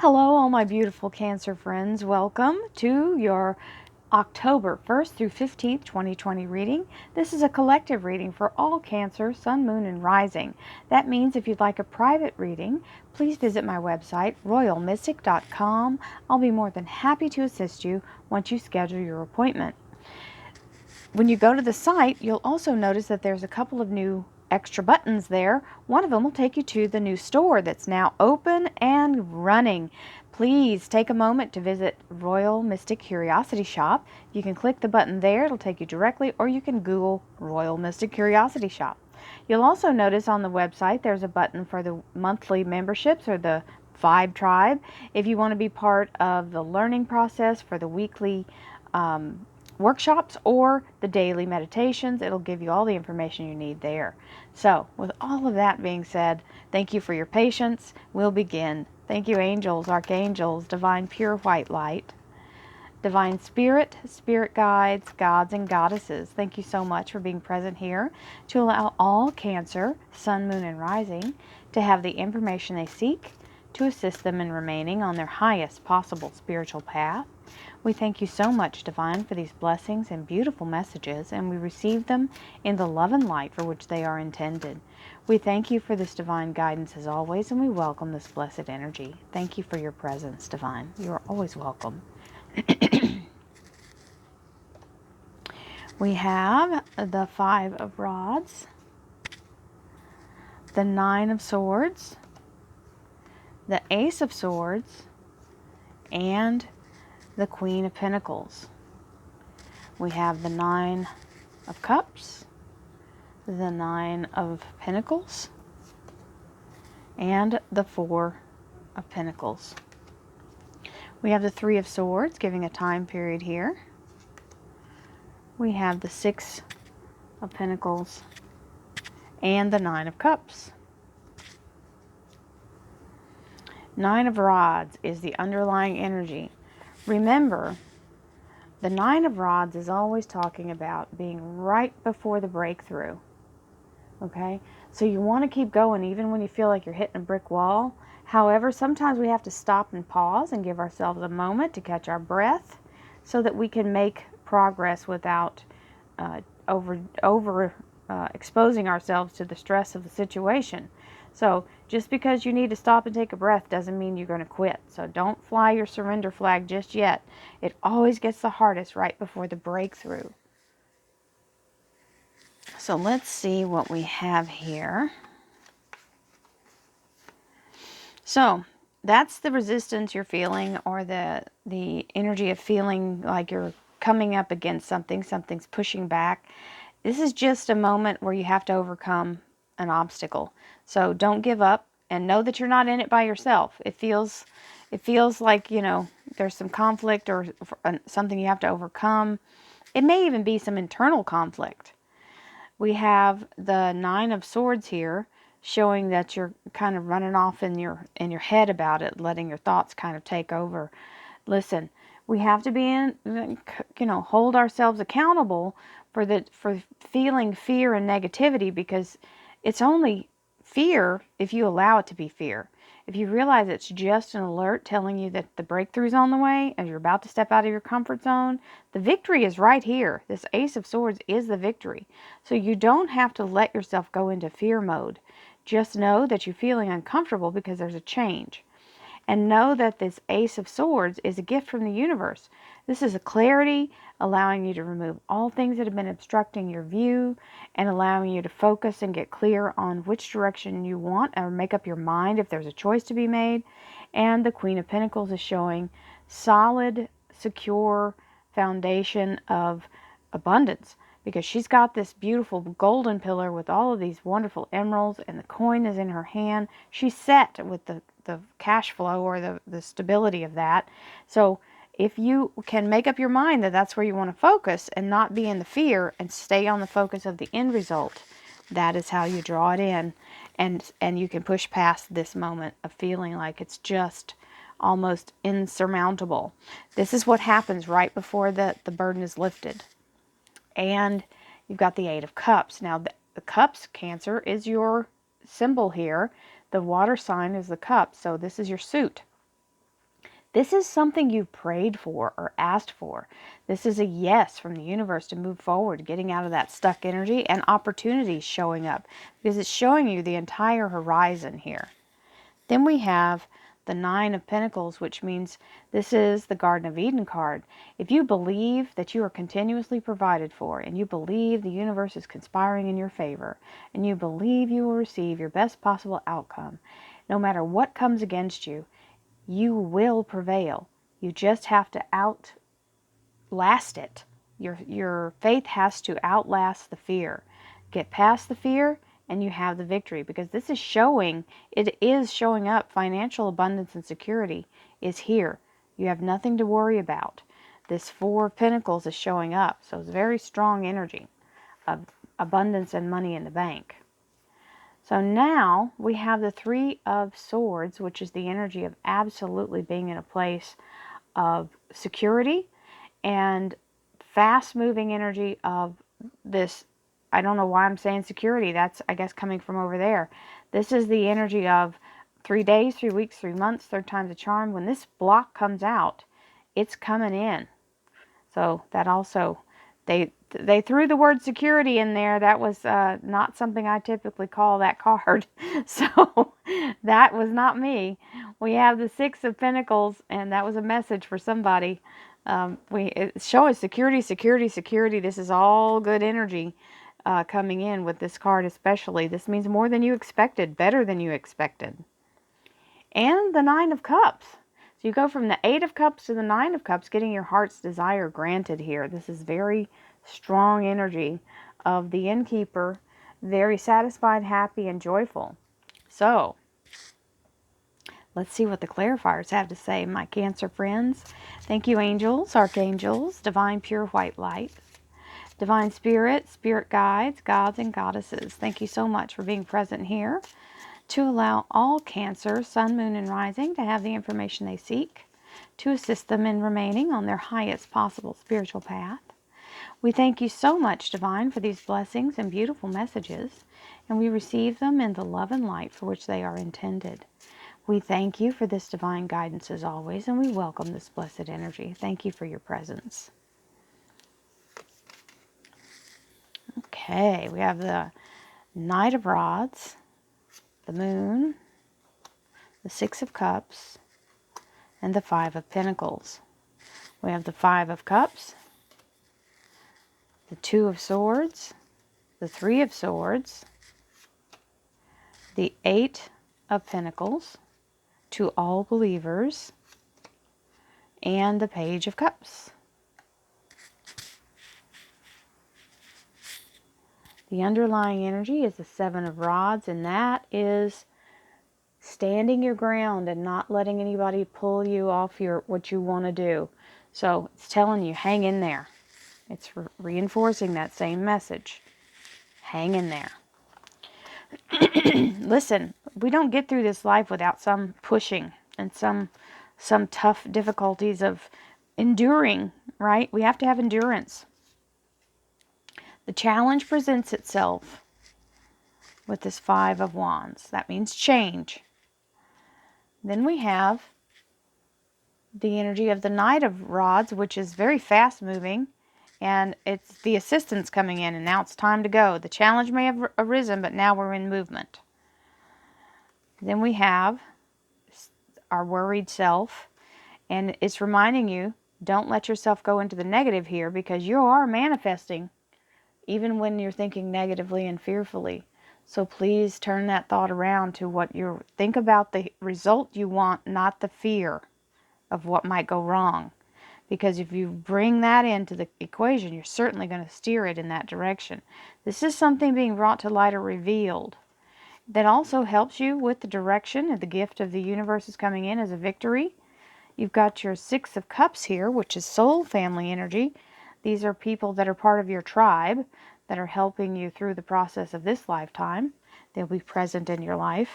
Hello, all my beautiful Cancer friends. Welcome to your October 1st through 15th, 2020 reading. This is a collective reading for all Cancer, Sun, Moon, and Rising. That means if you'd like a private reading, please visit my website, royalmystic.com. I'll be more than happy to assist you once you schedule your appointment. When you go to the site, you'll also notice that there's a couple of new extra buttons there. One of them will take you to the new store that's now open and running. Please take a moment to visit Royal Mystic Curiosity Shop. You can click the button there, it'll take you directly, or you can Google Royal Mystic Curiosity Shop. You'll also notice on the website there's a button for the monthly memberships or the Vibe Tribe. If you want to be part of the learning process for the weekly workshops or the daily meditations, it'll give you all the information you need there. So with all of that being said, thank you for your patience. We'll begin. Thank you, angels, archangels, divine pure white light, divine spirit, spirit guides, gods and goddesses. Thank you so much for being present here to allow all Cancer, Sun, Moon, and Rising to have the information they seek to assist them in remaining on their highest possible spiritual path. We thank you so much, Divine, for these blessings and beautiful messages, and we receive them in the love and light for which they are intended. We thank you for this divine guidance as always, and we welcome this blessed energy. Thank you for your presence, Divine. You are always welcome. We have the Five of Rods, the Nine of Swords, the Ace of Swords, and the Queen of Pentacles. We have the Nine of Cups, the Nine of Pentacles, and the Four of Pentacles. We have the Three of Swords, giving a time period here. We have the Six of Pentacles and the Nine of Cups. Nine of Rods is the underlying energy. Remember, the Nine of Rods is always talking about being right before the breakthrough. Okay? So you want to keep going even when you feel like you're hitting a brick wall. However, sometimes we have to stop and pause and give ourselves a moment to catch our breath so that we can make progress without exposing ourselves to the stress of the situation. So just because you need to stop and take a breath doesn't mean you're going to quit. So don't fly your surrender flag just yet. It always gets the hardest right before the breakthrough. So let's see what we have here. So that's the resistance you're feeling, or the energy of feeling like you're coming up against something. Something's pushing back. This is just a moment where you have to overcome an obstacle. So don't give up, and know that you're not in it by yourself. It feels like, you know, there's some conflict or something you have to overcome. It may even be some internal conflict. We have the Nine of Swords here, showing that you're kind of running off in your head about it, letting your thoughts kind of take over. Listen, we have to be hold ourselves accountable for feeling fear and negativity, because it's only fear if you allow it to be fear. If you realize it's just an alert telling you that the breakthrough's on the way and you're about to step out of your comfort zone, the victory is right here. This Ace of Swords is the victory. So you don't have to let yourself go into fear mode. Just know that you're feeling uncomfortable because there's a change. And know that this Ace of Swords is a gift from the universe. This is a clarity, allowing you to remove all things that have been obstructing your view and allowing you to focus and get clear on which direction you want, or make up your mind if there's a choice to be made. And the Queen of Pentacles is showing solid, secure foundation of abundance, because she's got this beautiful golden pillar with all of these wonderful emeralds, and the coin is in her hand. She's set with the cash flow, or the stability of that. So if you can make up your mind that that's where you want to focus and not be in the fear and stay on the focus of the end result, that is how you draw it in, and you can push past this moment of feeling like it's just almost insurmountable. This is what happens right before the burden is lifted. And you've got the Eight of Cups. Now, the Cups, Cancer, is your symbol here. The water sign is the cup, so this is your suit. This is something you prayed for or asked for. This is a yes from the universe to move forward, getting out of that stuck energy, and opportunities showing up because it's showing you the entire horizon here. Then we have the Nine of Pentacles, which means this is the Garden of Eden card. If you believe that you are continuously provided for, and you believe the universe is conspiring in your favor, and you believe you will receive your best possible outcome, no matter what comes against you, you will prevail. You just have to outlast it. Your faith has to outlast the fear. Get past the fear and you have the victory, because this is showing, it is showing up. Financial abundance and security is here. You have nothing to worry about. This Four of Pentacles is showing up. So it's very strong energy of abundance and money in the bank. So now we have the Three of Swords, which is the energy of absolutely being in a place of security and fast-moving energy of this. I don't know why I'm saying security. That's, I guess, coming from over there. This is the energy of 3 days, 3 weeks, 3 months, third time's a charm. When this block comes out, it's coming in. So that also, they threw the word security in there. That was not something I typically call that card. So that was not me. We have the Six of Pentacles, and that was a message for somebody. It's showing security, security, security. This is all good energy coming in with this card especially. This means more than you expected, better than you expected. And the Nine of Cups. So you go from the Eight of Cups to the Nine of Cups, getting your heart's desire granted here. This is very strong energy of the innkeeper, very satisfied, happy, and joyful. So let's see what the clarifiers have to say, my Cancer friends. Thank you, angels, archangels, divine pure white light, divine spirit, spirit guides, gods, and goddesses. Thank you so much for being present here to allow all Cancer, Sun, Moon, and Rising to have the information they seek to assist them in remaining on their highest possible spiritual path. We thank you so much, Divine, for these blessings and beautiful messages, and we receive them in the love and light for which they are intended. We thank you for this divine guidance as always, and we welcome this blessed energy. Thank you for your presence. Okay, we have the Knight of Rods, the Moon, the Six of Cups, and the Five of Pentacles. We have the Five of Cups, the Two of Swords, the Three of Swords, the Eight of Pentacles, to all believers, and the Page of Cups. The underlying energy is the Seven of Rods, and that is standing your ground and not letting anybody pull you off what you want to do. So it's telling you, hang in there. It's reinforcing that same message. Hang in there. Listen, we don't get through this life without some pushing and some tough difficulties of enduring, right? We have to have endurance. The challenge presents itself with this Five of Wands. That means change. Then we have the energy of the Knight of Rods, which is very fast moving, and it's the assistance coming in, and now it's time to go. The challenge may have arisen, but now we're in movement. Then we have our worried self, and it's reminding you, don't let yourself go into the negative here, because you are manifesting even when you're thinking negatively and fearfully. So please turn that thought around to what you think about, the result you want, not the fear of what might go wrong. Because if you bring that into the equation, you're certainly going to steer it in that direction. This is something being brought to light or revealed that also helps you with the direction, and the gift of the universe is coming in as a victory. You've got your Six of Cups here, which is soul family energy. These are people that are part of your tribe that are helping you through the process of this lifetime. They'll be present in your life.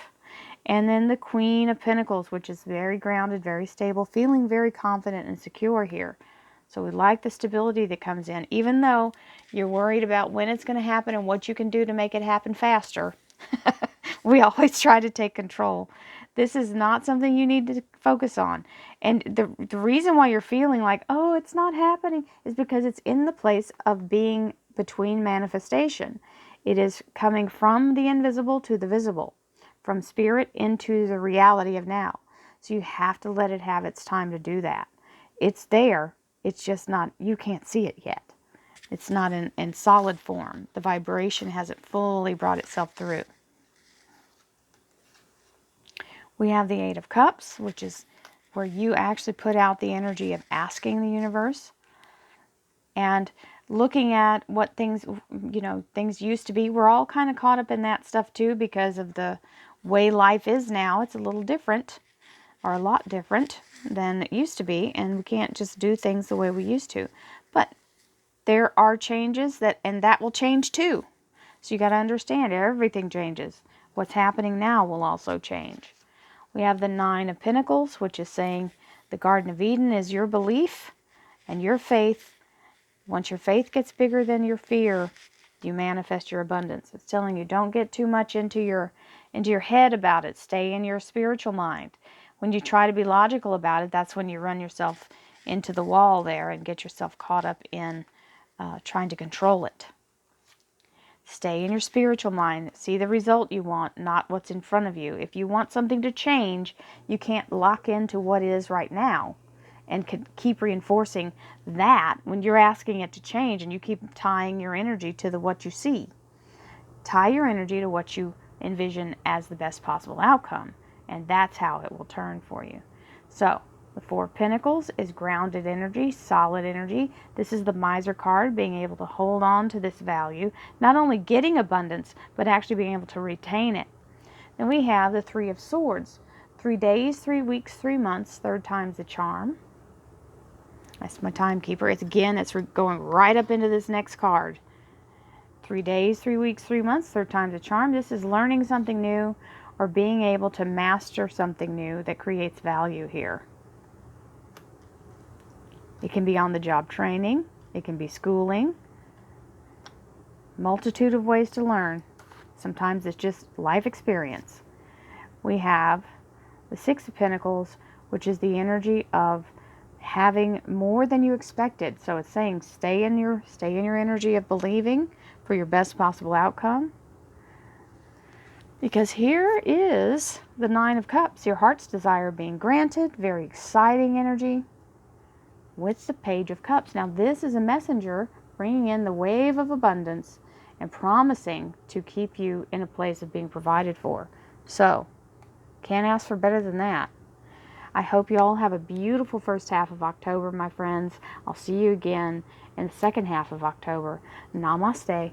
And then the Queen of Pentacles, which is very grounded, very stable, feeling very confident and secure here. So we like the stability that comes in, even though you're worried about when it's going to happen and what you can do to make it happen faster. We always try to take control. This is not something you need to focus on. And the reason why you're feeling like, oh, it's not happening, is because it's in the place of being between manifestation. It is coming from the invisible to the visible, from spirit into the reality of now. So you have to let it have its time to do that. It's there. It's just not, you can't see it yet. It's not in solid form. The vibration hasn't fully brought itself through. We have the Eight of Cups, which is where you actually put out the energy of asking the universe and looking at what things, things used to be. We're all kind of caught up in that stuff too because of the way life is now. It's a little different, or a lot different than it used to be, and we can't just do things the way we used to. But there are changes and that will change too. So you got to understand, everything changes. What's happening now will also change. We have the Nine of Pentacles, which is saying the Garden of Eden is your belief and your faith. Once your faith gets bigger than your fear, you manifest your abundance. It's telling you, don't get too much into your head about it. Stay in your spiritual mind. When you try to be logical about it, that's when you run yourself into the wall there and get yourself caught up in trying to control it. Stay in your spiritual mind. See the result you want, not what's in front of you. If you want something to change, you can't lock into what is right now and keep reinforcing that when you're asking it to change, and you keep tying your energy to what you see. Tie your energy to what you envision as the best possible outcome, and that's how it will turn for you. So the Four of Pentacles is grounded energy, solid energy. This is the Miser card, being able to hold on to this value, not only getting abundance, but actually being able to retain it. Then we have the Three of Swords. 3 days, 3 weeks, 3 months, third time's the charm. That's my timekeeper. It's going right up into this next card. 3 days, 3 weeks, 3 months, third time's the charm. This is learning something new or being able to master something new that creates value here. It can be on-the-job training. It can be schooling. Multitude of ways to learn. Sometimes it's just life experience. We have the Six of Pentacles, which is the energy of having more than you expected. So it's saying stay in your energy of believing for your best possible outcome. Because here is the Nine of Cups, your heart's desire being granted. Very exciting energy. With the Page of Cups. Now this is a messenger bringing in the wave of abundance and promising to keep you in a place of being provided for. So, can't ask for better than that. I hope you all have a beautiful first half of October, my friends. I'll see you again in the second half of October. Namaste.